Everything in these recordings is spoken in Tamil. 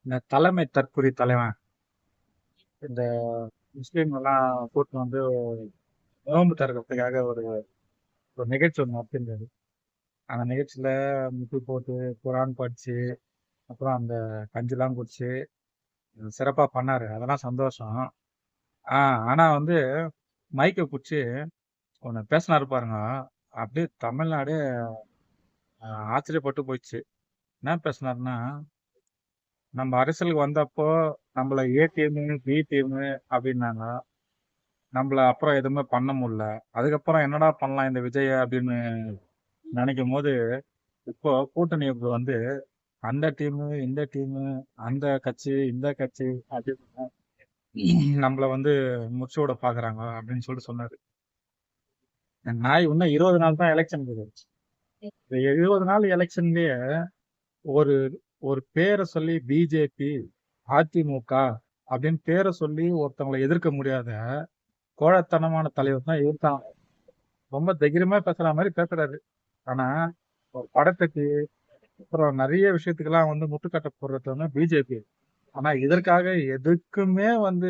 இந்த தலைமை தற்குறி தலைவன் இந்த முஸ்லீம் எல்லாம் கூட்டு வந்து நோன்பு திறக்கிறதுக்காக ஒரு ஒரு நிகழ்ச்சி ஒன்று நடத்திருந்தாரு. அந்த நிகழ்ச்சியில முட்டி போட்டு குரான் படிச்சு அப்புறம் அந்த கஞ்சிலாம் குடிச்சு சிறப்பா பண்ணாரு. அதெல்லாம் சந்தோஷம். ஆனா வந்து மைக்கை பிடிச்சி ஒன்று பேசினாரு பாருங்க. அப்படியே தமிழ்நாடே ஆச்சரியப்பட்டு போயிடுச்சு. என்ன பேசினாருன்னா, நம்ம அரசியலுக்கு வந்தப்போ நம்மள ஏ டீமு பி டீமு அப்படின்னாங்க. நம்மள அப்புறம் எதுவுமே பண்ண முடியல. அதுக்கப்புறம் என்னடா பண்ணலாம் இந்த விஜய அப்படின்னு நினைக்கும் போது இப்போ கூட்டணி வந்து அந்த டீமு இந்த டீமு அந்த கட்சி இந்த கட்சி அப்படின்னு நம்மள வந்து முடிச்சு விட பாக்குறாங்க அப்படின்னு சொல்லிட்டு சொன்னாரு. நாய் இன்னும் 20 நாள் தான் எலெக்ஷன் இருக்குது. இந்த 20 நாள் எலெக்ஷன்லயே ஒரு ஒரு பேரை சொல்லி பிஜேபி அதிமுக அப்படின்னு பேரை சொல்லி ஒருத்தவங்களை எதிர்க்க முடியாத கோழத்தனமான தலைவர் தான் இருக்கான். ரொம்ப தைரியமா பேசுற மாதிரி பேசுறாரு. ஆனா ஒரு படத்துக்கு அப்புறம் நிறைய விஷயத்துக்கெல்லாம் வந்து முட்டுக்கட்டை போடுறது வந்து பிஜேபி. ஆனா இதற்காக எதுக்குமே வந்து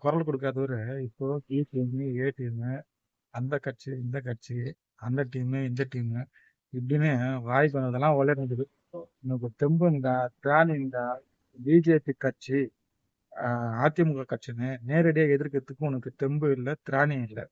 குரல் கொடுக்காதவரு இப்போ பி டீம் ஏ டீம் அந்த கட்சி இந்த கட்சி அந்த டீம் இந்த டீம் இப்படின்னு வாய்ப்பு வந்ததெல்லாம் உளறினது. உனக்கு தெம்புண்டா திராணிண்டா பிஜேபி கட்சி அதிமுக கட்சின்னு நேரடியாக எதிர்க்கிறதுக்கு உனக்கு தெம்பு இல்லை திராணி இல்லை.